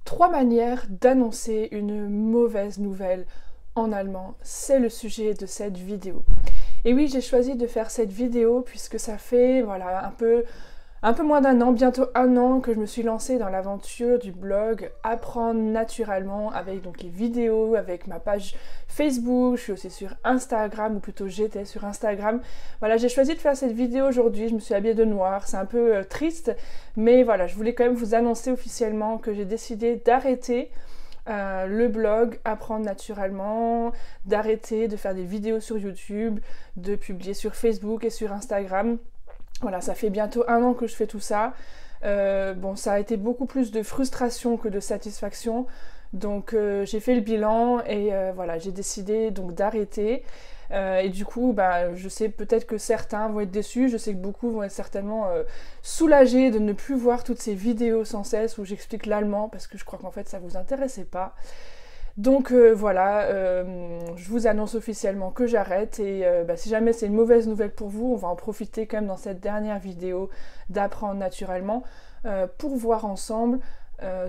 3 manières d'annoncer une mauvaise nouvelle en allemand, c'est le sujet de cette vidéo. Et oui, j'ai choisi de faire cette vidéo puisque ça fait voilà, un peu moins d'un an, bientôt un an que je me suis lancée dans l'aventure du blog Apprendre naturellement avec donc les vidéos, avec ma page Facebook, je suis aussi sur Instagram, ou plutôt j'étais sur Instagram. Voilà, j'ai choisi de faire cette vidéo aujourd'hui, je me suis habillée de noir, c'est un peu triste, mais voilà, je voulais quand même vous annoncer officiellement que j'ai décidé d'arrêter le blog Apprendre naturellement, d'arrêter de faire des vidéos sur YouTube, de publier sur Facebook et sur Instagram. Voilà, ça fait bientôt un an que je fais tout ça. Bon, ça a été beaucoup plus de frustration que de satisfaction. Donc j'ai fait le bilan et voilà, j'ai décidé donc d'arrêter. Et du coup, bah, je sais peut-être que certains vont être déçus, je sais que beaucoup vont être certainement soulagés de ne plus voir toutes ces vidéos sans cesse où j'explique l'allemand parce que je crois qu'en fait ça vous intéressait pas. Donc voilà, je vous annonce officiellement que j'arrête et bah, si jamais c'est une mauvaise nouvelle pour vous, on va en profiter quand même dans cette dernière vidéo d'apprendre naturellement pour voir ensemble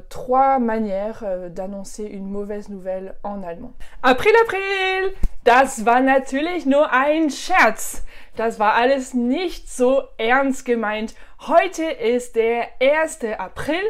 3 manières d'annoncer une mauvaise nouvelle en allemand. April, April! Das war natürlich nur ein Scherz. Das war alles nicht so ernst gemeint. Heute ist der 1. April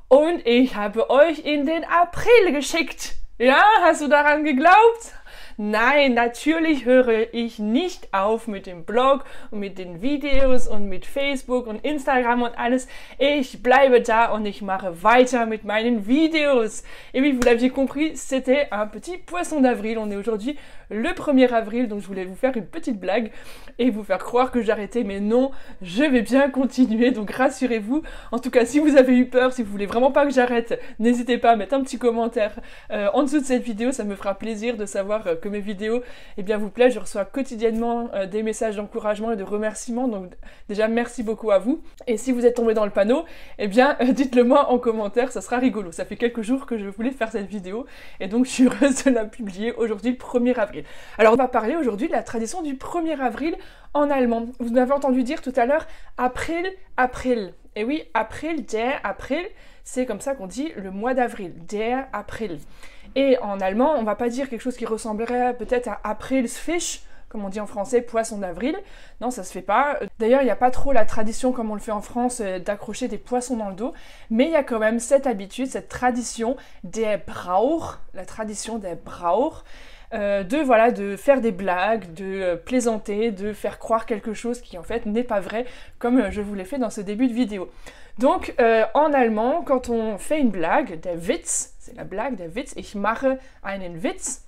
und ich habe euch in den April geschickt. Ja, hast du daran geglaubt? Nein, natürlich höre ich nicht auf mit dem Blog und mit den Videos und mit Facebook und Instagram und alles. Ich bleibe da und ich mache weiter mit meinen Videos. Et oui, vous l'aviez compris, c'était un petit poisson d'avril. On est aujourd'hui le 1er avril, donc je voulais vous faire une petite blague et vous faire croire que j'arrêtais, mais non, je vais bien continuer, donc rassurez-vous. En tout cas, si vous avez eu peur, si vous voulez vraiment pas que j'arrête, n'hésitez pas à mettre un petit commentaire en dessous de cette vidéo, ça me fera plaisir de savoir que mes vidéos bien, vous plaisent. Je reçois quotidiennement des messages d'encouragement et de remerciements, donc déjà merci beaucoup à vous. Et si vous êtes tombé dans le panneau, dites-le moi en commentaire, ça sera rigolo. Ça fait quelques jours que je voulais faire cette vidéo et donc je suis heureuse de la publier aujourd'hui le 1er avril. Alors on va parler aujourd'hui de la tradition du 1er avril en allemand. Vous m'avez entendu dire tout à l'heure April, April. Et oui, April, der April, c'est comme ça qu'on dit le mois d'avril, der April. Et en allemand, on va pas dire quelque chose qui ressemblerait peut-être à Aprilsfisch, comme on dit en français, poisson d'avril. Non, ça se fait pas. D'ailleurs, il n'y a pas trop la tradition, comme on le fait en France, d'accrocher des poissons dans le dos. Mais il y a quand même cette habitude, cette tradition der Brauch, la tradition der Brauch, de faire des blagues, de plaisanter, de faire croire quelque chose qui en fait n'est pas vrai, comme je vous l'ai fait dans ce début de vidéo. Donc en allemand, quand on fait une blague, der Witz, c'est la blague, der Witz, ich mache einen Witz,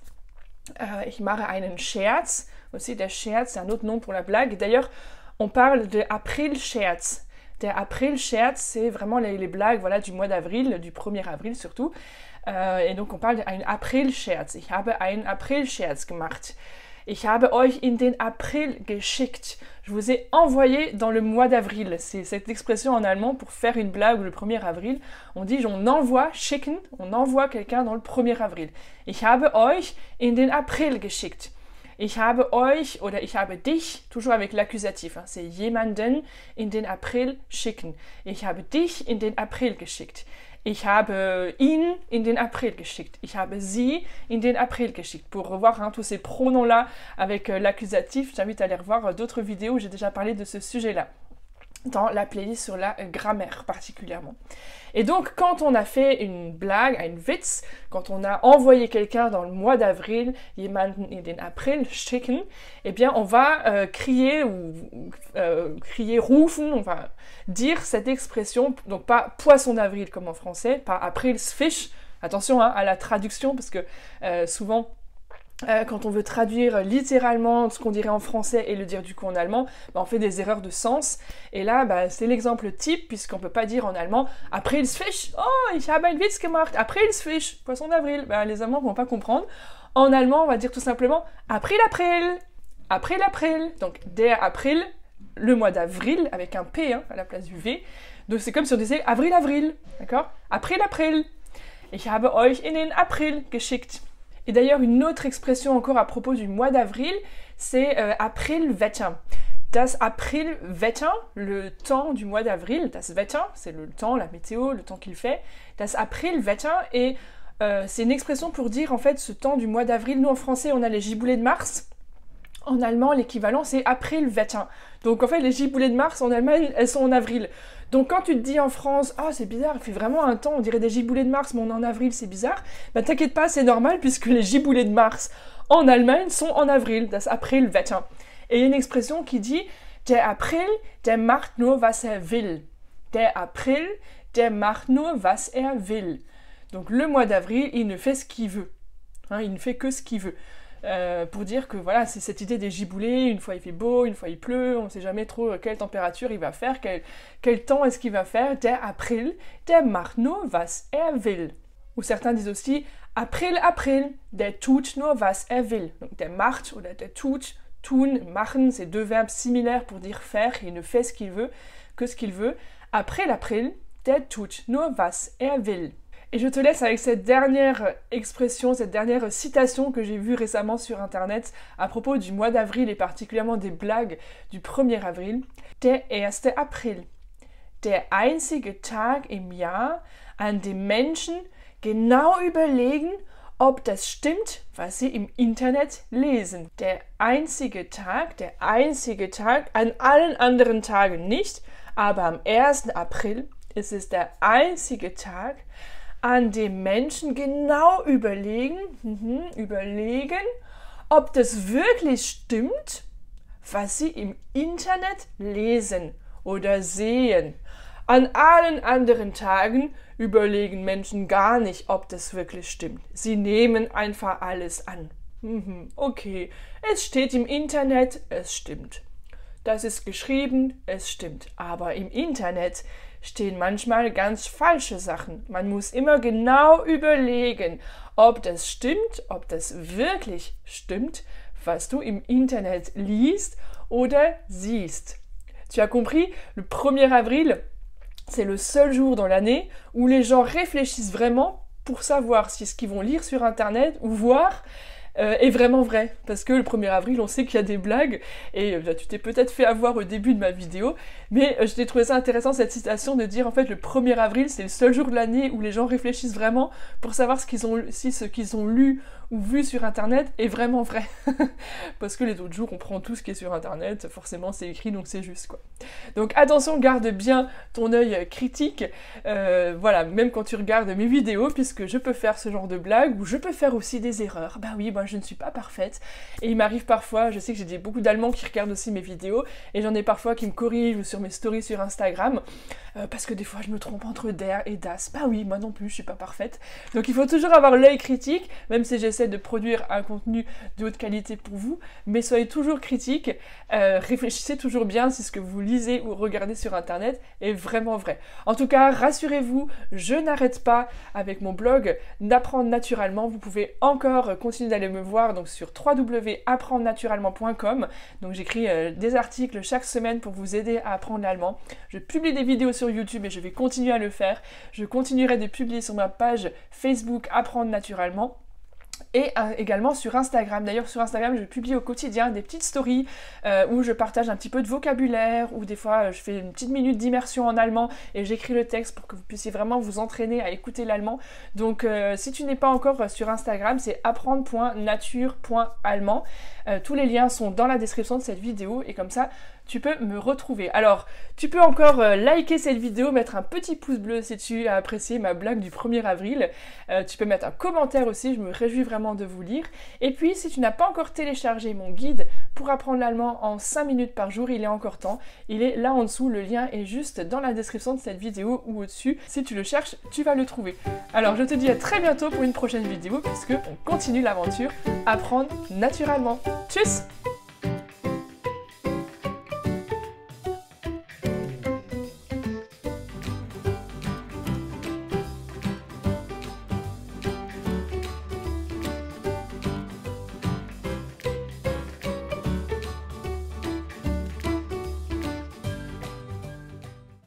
ich mache einen Scherz, aussi der Scherz, c'est un autre nom pour la blague. D'ailleurs, on parle de April-Scherz. Der April-Scherz, c'est vraiment les blagues voilà, du mois d'avril, du 1er avril surtout. Et donc on parle d'un April-Scherz. Ich habe einen April-Scherz gemacht. Ich habe euch in den April geschickt. Je vous ai envoyé dans le mois d'avril. C'est cette expression en allemand pour faire une blague le 1er avril. On dit on envoie, schicken, on envoie quelqu'un dans le 1er avril. Ich habe euch in den April geschickt. Ich habe euch oder ich habe dich, toujours avec l'accusatif, hein, c'est jemanden in den April schicken. Ich habe dich in den April geschickt. Ich habe ihn in den April geschickt. Ich habe sie in den April geschickt. Pour revoir tous ces pronoms-là avec l'accusatif, j'invite à aller revoir d'autres vidéos où j'ai déjà parlé de ce sujet-là, dans la playlist sur la grammaire particulièrement. Et donc quand on a fait une blague, un Witz, quand on a envoyé quelqu'un dans le mois d'avril, jemanden in den April schicken, on va crier ou crier rufen, on va dire cette expression, donc pas poisson d'avril comme en français, pas Aprilsfisch, attention à la traduction parce que souvent quand on veut traduire littéralement ce qu'on dirait en français et le dire du coup en allemand, on fait des erreurs de sens. Et là, c'est l'exemple type, puisqu'on ne peut pas dire en allemand « Aprilsfisch, oh, ich habe einen Witz gemacht, Aprilsfisch, poisson d'avril ». Les Allemands ne vont pas comprendre. En allemand, on va dire tout simplement « April, April, April, April ». Donc, der April, le mois d'avril, avec un P à la place du V. Donc, c'est comme si on disait « Avril, Avril », d'accord ? « April, April, ich habe euch in den April geschickt ». Et d'ailleurs, une autre expression encore à propos du mois d'avril, c'est Aprilwetter. Das Aprilwetter, le temps du mois d'avril. Das Wetter, c'est le temps, la météo, le temps qu'il fait. Das Aprilwetter, et c'est une expression pour dire en fait ce temps du mois d'avril. Nous en français, on a les giboulées de mars. En allemand, l'équivalent, c'est Aprilwetter. Donc en fait, les giboulées de mars en Allemagne, elles sont en avril. Donc quand tu te dis en France, ah c'est bizarre, il fait vraiment un temps, on dirait des giboulées de mars, mais on est en avril, c'est bizarre. Bah t'inquiète pas, c'est normal puisque les giboulées de mars en Allemagne sont en avril, das Aprilwetter. Et il y a une expression qui dit der April, der macht nur was will. Der April, der macht nur was will. Donc le mois d'avril, il ne fait ce qu'il veut. Hein, il ne fait que ce qu'il veut. Pour dire que voilà, c'est cette idée des giboulées, une fois il fait beau, une fois il pleut, on ne sait jamais trop quelle température il va faire, quel temps est-ce qu'il va faire. Der April, der macht nur was will. Ou certains disent aussi April, April, der tut nur was will. Donc der macht oder der tut, tun, machen, c'est deux verbes similaires pour dire faire, il ne fait ce qu'il veut, que ce qu'il veut. April, April, der tut nur was will. Et je te laisse avec cette dernière expression, cette dernière citation que j'ai vue récemment sur internet à propos du mois d'avril et particulièrement des blagues du 1er avril. Der 1. April. Der einzige Tag im Jahr, an dem Menschen genau überlegen, ob das stimmt, was sie im Internet lesen. Der einzige Tag, an allen anderen Tagen nicht, aber am 1. April ist es der einzige Tag, an dem Menschen genau überlegen, ob das wirklich stimmt, was sie im Internet lesen oder sehen. An allen anderen Tagen überlegen Menschen gar nicht, ob das wirklich stimmt. Sie nehmen einfach alles an. Okay, es steht im Internet, es stimmt. Das ist geschrieben, es stimmt. Aber im Internet stehen manchmal ganz falsche Sachen. Man muss immer genau überlegen, ob das stimmt, ob das wirklich stimmt, was du im Internet liest oder siehst. Tu as compris, le 1er avril, c'est le seul jour dans l'année où les gens réfléchissent vraiment pour savoir si ce qu'ils vont lire sur Internet ou voir est vraiment vrai. Parce que le 1er avril, on sait qu'il y a des blagues, et tu t'es peut-être fait avoir au début de ma vidéo, mais je t'ai trouvé ça intéressant, cette citation, de dire en fait le 1er avril, c'est le seul jour de l'année où les gens réfléchissent vraiment pour savoir si ce qu'ils ont lu ou vu sur Internet est vraiment vrai. Parce que les autres jours, on prend tout ce qui est sur Internet, forcément c'est écrit, donc c'est juste, quoi. Donc attention, garde bien ton œil critique, voilà, même quand tu regardes mes vidéos, puisque je peux faire ce genre de blagues, ou je peux faire aussi des erreurs. Bah oui, moi je ne suis pas parfaite, et il m'arrive parfois, je sais que j'ai beaucoup d'Allemands qui regardent aussi mes vidéos, et j'en ai parfois qui me corrigent ou sur mes stories sur Instagram, parce que des fois je me trompe entre der et das. Bah oui, moi non plus, je suis pas parfaite. Donc il faut toujours avoir l'œil critique, même si j'essaie de produire un contenu de haute qualité pour vous, mais soyez toujours critique, réfléchissez toujours bien si ce que vous lisez ou regardez sur Internet est vraiment vrai. En tout cas, rassurez-vous, je n'arrête pas avec mon blog d'apprendre naturellement. Vous pouvez encore continuer d'aller me voir donc sur www.apprendrenaturellement.com. Donc j'écris des articles chaque semaine pour vous aider à apprendre l'allemand. Je publie des vidéos sur YouTube et je vais continuer à le faire. Je continuerai de publier sur ma page Facebook Apprendre naturellement. Et également sur Instagram. D'ailleurs sur Instagram je publie au quotidien des petites stories où je partage un petit peu de vocabulaire, ou des fois je fais une petite minute d'immersion en allemand et j'écris le texte pour que vous puissiez vraiment vous entraîner à écouter l'allemand. Donc si tu n'es pas encore sur Instagram, c'est apprendre.nature.allemand. Tous les liens sont dans la description de cette vidéo et comme ça tu peux me retrouver. Alors, tu peux encore liker cette vidéo, mettre un petit pouce bleu si tu as apprécié ma blague du 1er avril. Tu peux mettre un commentaire aussi, je me réjouis vraiment de vous lire. Et puis, si tu n'as pas encore téléchargé mon guide pour apprendre l'allemand en 5 minutes par jour, il est encore temps. Il est là en dessous, le lien est juste dans la description de cette vidéo ou au-dessus. Si tu le cherches, tu vas le trouver. Alors, je te dis à très bientôt pour une prochaine vidéo, puisque on continue l'aventure Apprendre naturellement. Tchuss!